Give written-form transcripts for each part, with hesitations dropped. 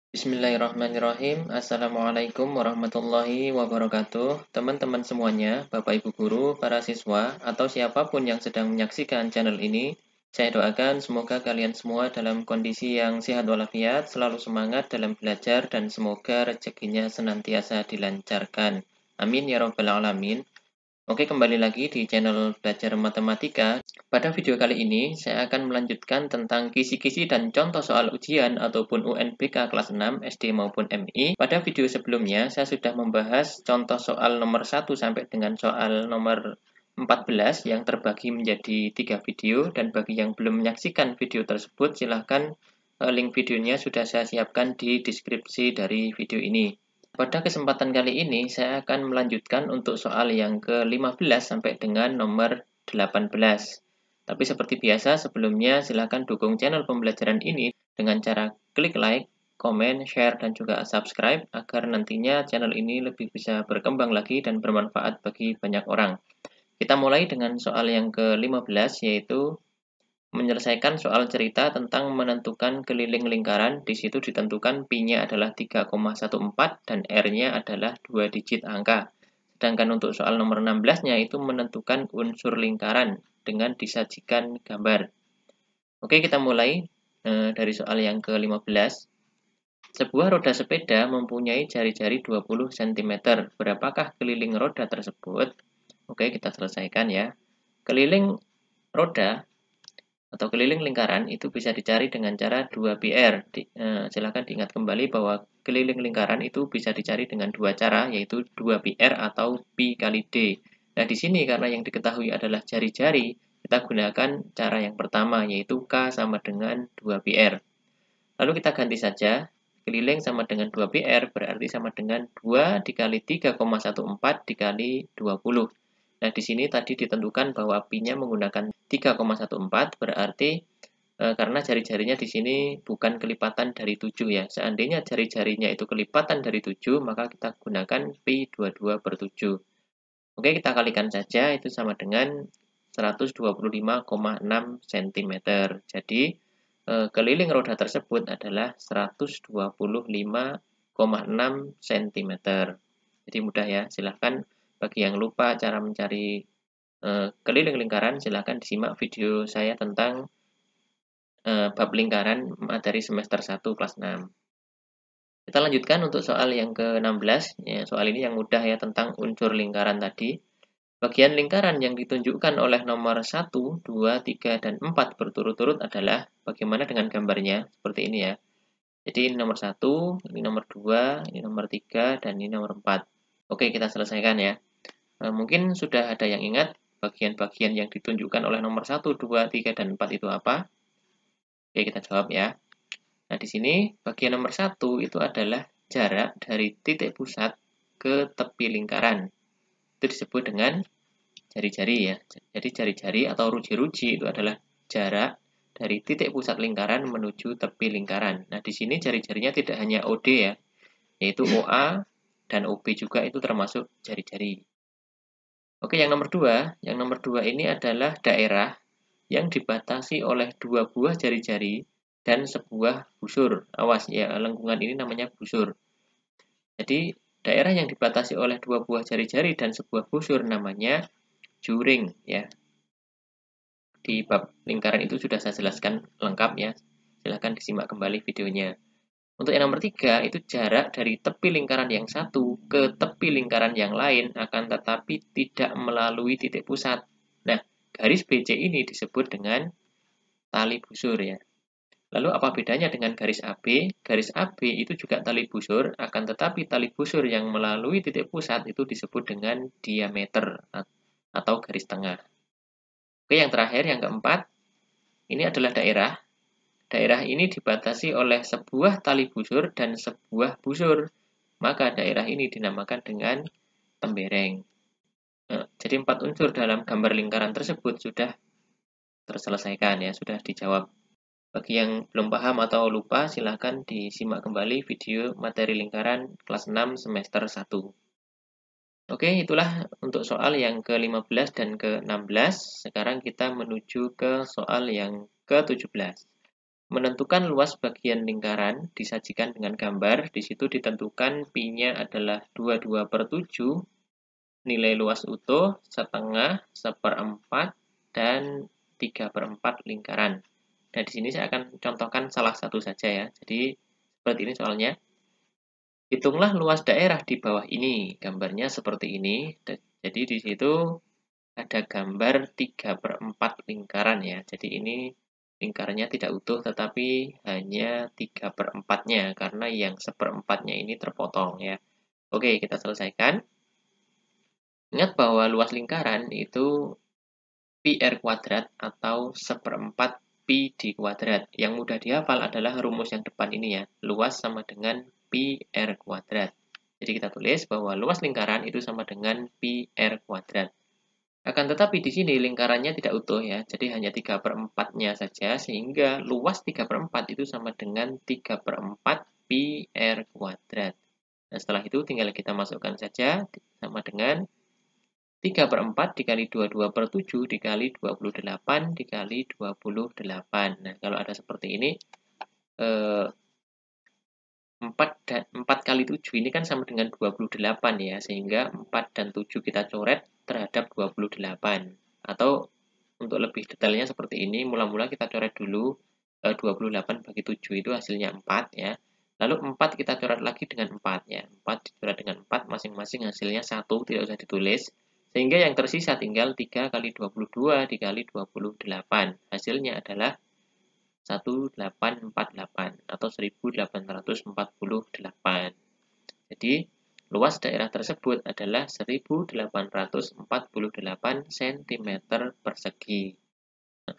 Bismillahirrahmanirrahim. Assalamualaikum warahmatullahi wabarakatuh. Teman-teman semuanya, Bapak Ibu Guru, para siswa, atau siapapun yang sedang menyaksikan channel ini, saya doakan semoga kalian semua dalam kondisi yang sehat walafiat, selalu semangat dalam belajar, dan semoga rezekinya senantiasa dilancarkan. Amin ya rabbal alamin. Oke, kembali lagi di channel Belajar Matematika. Pada video kali ini, saya akan melanjutkan tentang kisi-kisi dan contoh soal ujian ataupun UNBK kelas 6, SD maupun MI. Pada video sebelumnya, saya sudah membahas contoh soal nomor 1 sampai dengan soal nomor 14 yang terbagi menjadi 3 video, dan bagi yang belum menyaksikan video tersebut, silahkan link videonya sudah saya siapkan di deskripsi dari video ini. Pada kesempatan kali ini, saya akan melanjutkan untuk soal yang ke-15 sampai dengan nomor 18. Tapi seperti biasa, sebelumnya silakan dukung channel pembelajaran ini dengan cara klik like, komen, share, dan juga subscribe agar nantinya channel ini lebih bisa berkembang lagi dan bermanfaat bagi banyak orang. Kita mulai dengan soal yang ke-15, yaitu menyelesaikan soal cerita tentang menentukan keliling lingkaran. Di situ ditentukan pi-nya adalah 3,14 dan R-nya adalah 2 digit angka. Sedangkan untuk soal nomor 16-nya itu menentukan unsur lingkaran dengan disajikan gambar. Oke, kita mulai dari soal yang ke-15. Sebuah roda sepeda mempunyai jari-jari 20 cm. Berapakah keliling roda tersebut? Oke, kita selesaikan ya. Keliling roda atau keliling lingkaran itu bisa dicari dengan cara 2πr. Silakan diingat kembali bahwa keliling lingkaran itu bisa dicari dengan dua cara, yaitu 2πr atau pi kali d. Nah, di sini karena yang diketahui adalah jari-jari, kita gunakan cara yang pertama, yaitu K sama dengan 2πr. Lalu kita ganti saja, keliling sama dengan 2πr berarti sama dengan 2 dikali 3,14 dikali 20. Nah, di sini tadi ditentukan bahwa pi-nya menggunakan 3,14, berarti karena jari-jarinya di sini bukan kelipatan dari 7 ya. Seandainya jari-jarinya itu kelipatan dari 7, maka kita gunakan pi 22 per 7. Oke, kita kalikan saja, itu sama dengan 125,6 cm. Jadi, keliling roda tersebut adalah 125,6 cm. Jadi mudah ya, silahkan bagi yang lupa cara mencari keliling lingkaran, silahkan disimak video saya tentang bab lingkaran materi semester 1 kelas 6. Kita lanjutkan untuk soal yang ke-16. Ya, soal ini yang mudah ya, tentang unsur lingkaran tadi. Bagian lingkaran yang ditunjukkan oleh nomor 1, 2, 3, dan 4 berturut-turut adalah, bagaimana dengan gambarnya? Seperti ini ya. Jadi ini nomor 1, ini nomor 2, ini nomor 3, dan ini nomor 4. Oke, kita selesaikan ya. Mungkin sudah ada yang ingat bagian-bagian yang ditunjukkan oleh nomor 1, 2, 3, dan 4 itu apa? Oke, kita jawab ya. Nah, di sini bagian nomor 1 itu adalah jarak dari titik pusat ke tepi lingkaran. Itu disebut dengan jari-jari ya. Jadi jari-jari atau ruji-ruji itu adalah jarak dari titik pusat lingkaran menuju tepi lingkaran. Nah, di sini jari-jarinya tidak hanya OD ya, yaitu OA dan OB juga itu termasuk jari-jari. Oke, yang nomor 2. Yang nomor 2 ini adalah daerah yang dibatasi oleh dua buah jari-jari dan sebuah busur. Awas ya, lengkungan ini namanya busur. Jadi, daerah yang dibatasi oleh dua buah jari-jari dan sebuah busur namanya juring ya. Di bab lingkaran itu sudah saya jelaskan lengkap ya. Silahkan disimak kembali videonya. Untuk yang nomor 3, itu jarak dari tepi lingkaran yang satu ke tepi lingkaran yang lain, akan tetapi tidak melalui titik pusat. Nah, garis BC ini disebut dengan tali busur ya. Lalu apa bedanya dengan garis AB? Garis AB itu juga tali busur, akan tetapi tali busur yang melalui titik pusat itu disebut dengan diameter atau garis tengah. Oke, yang terakhir, yang keempat, ini adalah daerah. Daerah ini dibatasi oleh sebuah tali busur dan sebuah busur. Maka daerah ini dinamakan dengan tembereng. Nah, jadi 4 unsur dalam gambar lingkaran tersebut sudah terselesaikan ya, sudah dijawab. Bagi yang belum paham atau lupa, silahkan disimak kembali video materi lingkaran kelas 6 semester 1. Oke, itulah untuk soal yang ke-15 dan ke-16. Sekarang kita menuju ke soal yang ke-17. Menentukan luas bagian lingkaran disajikan dengan gambar. Di situ ditentukan pi-nya adalah 22/7, nilai luas utuh, setengah, seperempat, dan 3/4 lingkaran. Nah, di sini saya akan contohkan salah satu saja ya. Jadi, seperti ini soalnya. Hitunglah luas daerah di bawah ini. Gambarnya seperti ini. Jadi, di situ ada gambar 3/4 lingkaran ya. Jadi, ini lingkarannya tidak utuh, tetapi hanya 3/4-nya, karena yang seperempatnya ini terpotong ya. Oke, kita selesaikan. Ingat bahwa luas lingkaran itu pi r kuadrat atau seperempat pi d kuadrat. Yang mudah dihafal adalah rumus yang depan ini ya. Luas sama dengan pi r kuadrat. Jadi kita tulis bahwa luas lingkaran itu sama dengan pi r kuadrat. Akan tetapi di sini lingkarannya tidak utuh ya. Jadi hanya 3/4-nya saja, sehingga luas 3/4 itu sama dengan 3/4 pi r kuadrat. Nah, setelah itu tinggal kita masukkan saja sama dengan 3/4 dikali 22/7 dikali 28 dikali 28. Nah, kalau ada seperti ini, 4 kali 7 ini kan sama dengan 28 ya, sehingga 4 dan 7 kita coret terhadap 28. Atau untuk lebih detailnya seperti ini, mula-mula kita coret dulu 28 bagi 7 itu hasilnya 4 ya. Lalu 4 kita coret lagi dengan 4 ya. 4 dicoret dengan 4, masing-masing hasilnya 1, tidak usah ditulis. Sehingga yang tersisa tinggal 3 kali 22 dikali 28. Hasilnya adalah 1848 atau 1848. Jadi, luas daerah tersebut adalah 1848 cm persegi.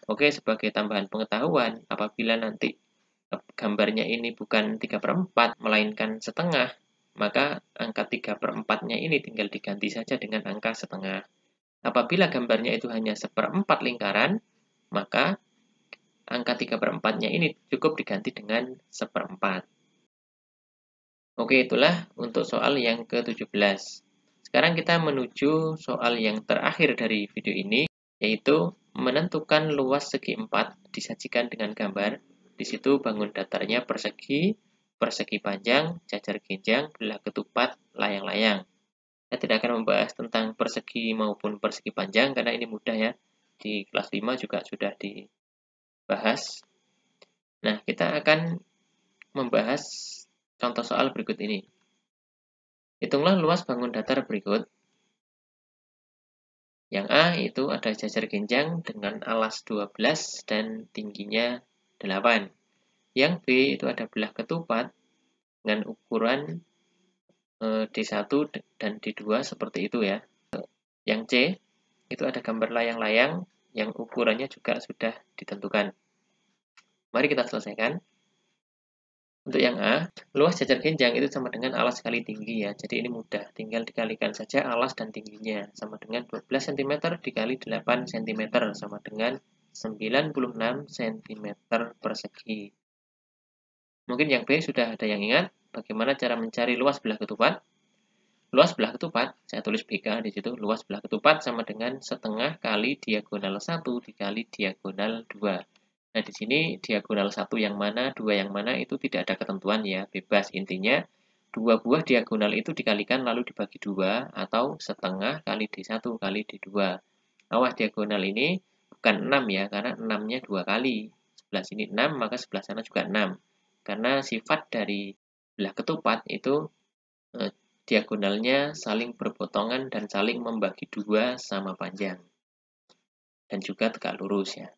Oke, sebagai tambahan pengetahuan, apabila nanti gambarnya ini bukan 3/4, melainkan setengah, maka angka 3/4-nya ini tinggal diganti saja dengan angka setengah. Apabila gambarnya itu hanya seperempat lingkaran, maka angka 3/4-nya ini cukup diganti dengan seperempat. Oke, itulah untuk soal yang ke-17. Sekarang kita menuju soal yang terakhir dari video ini, yaitu menentukan luas segi 4 disajikan dengan gambar. Di situ bangun datarnya persegi, persegi panjang, jajar genjang, belah ketupat, layang-layang. Saya tidak akan membahas tentang persegi maupun persegi panjang karena ini mudah ya. Di kelas 5 juga sudah dibahas. Nah, kita akan membahas contoh soal berikut ini. Hitunglah luas bangun datar berikut. Yang A itu ada jajar genjang dengan alas 12 dan tingginya 8. Yang B itu ada belah ketupat dengan ukuran D1 dan D2 seperti itu ya. Yang C itu ada gambar layang-layang yang ukurannya juga sudah ditentukan. Mari kita selesaikan. Untuk yang A, luas jajar genjang itu sama dengan alas kali tinggi ya. Jadi ini mudah, tinggal dikalikan saja alas dan tingginya. Sama dengan 12 cm dikali 8 cm sama dengan 96 cm persegi. Mungkin yang B sudah ada yang ingat bagaimana cara mencari luas belah ketupat. Luas belah ketupat, saya tulis BK di situ. Luas belah ketupat sama dengan setengah kali diagonal 1 dikali diagonal 2. Nah, di sini diagonal 1 yang mana, 2 yang mana itu tidak ada ketentuan ya, bebas. Intinya, 2 buah diagonal itu dikalikan lalu dibagi 2, atau setengah kali D1 kali D2. Awas diagonal ini bukan 6 ya, karena 6-nya 2 kali. Sebelah sini 6, maka sebelah sana juga 6. Karena sifat dari belah ketupat itu diagonalnya saling berpotongan dan saling membagi 2 sama panjang. Dan juga tegak lurus ya.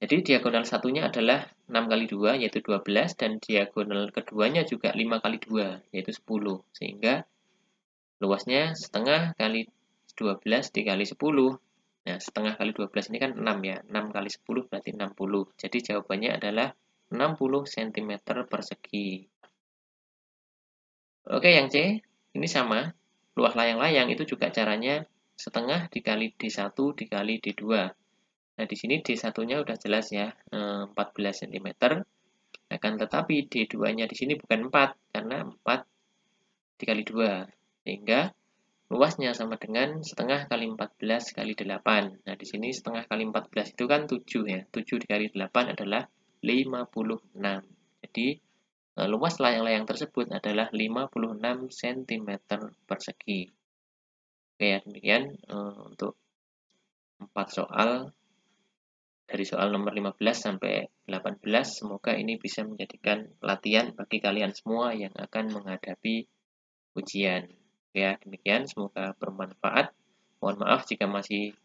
Jadi diagonal satunya adalah 6 kali 2 yaitu 12 dan diagonal keduanya juga 5 kali 2 yaitu 10. Sehingga luasnya setengah kali 12 dikali 10. Nah, setengah kali 12 ini kan 6 ya. 6 kali 10 berarti 60. Jadi jawabannya adalah 60 cm persegi. Oke, yang C ini sama. Luas layang-layang itu juga caranya setengah dikali D1 dikali D2. Nah, di sini D1-nya udah jelas ya, 14 cm. Akan tetapi D2-nya di sini bukan 4, karena 4 dikali 2. Sehingga luasnya sama dengan setengah kali 14 kali 8. Nah, di sini setengah kali 14 itu kan 7 ya. 7 dikali 8 adalah 56. Jadi, luas layang-layang tersebut adalah 56 cm persegi. Oke ya, demikian untuk 4 soal dari soal nomor 15 sampai 18. Semoga ini bisa menjadikan latihan bagi kalian semua yang akan menghadapi ujian. Ya, demikian semoga bermanfaat. Mohon maaf jika masih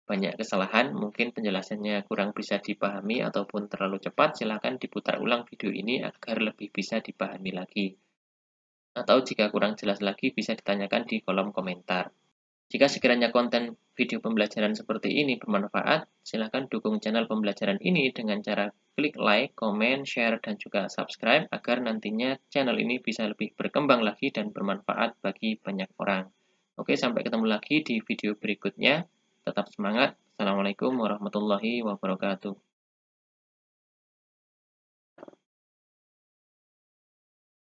banyak kesalahan, mungkin penjelasannya kurang bisa dipahami ataupun terlalu cepat. Silahkan diputar ulang video ini agar lebih bisa dipahami lagi. Atau jika kurang jelas lagi bisa ditanyakan di kolom komentar. Jika sekiranya konten video pembelajaran seperti ini bermanfaat, silakan dukung channel pembelajaran ini dengan cara klik like, comment, share, dan juga subscribe agar nantinya channel ini bisa lebih berkembang lagi dan bermanfaat bagi banyak orang. Oke, sampai ketemu lagi di video berikutnya. Tetap semangat. Assalamualaikum warahmatullahi wabarakatuh.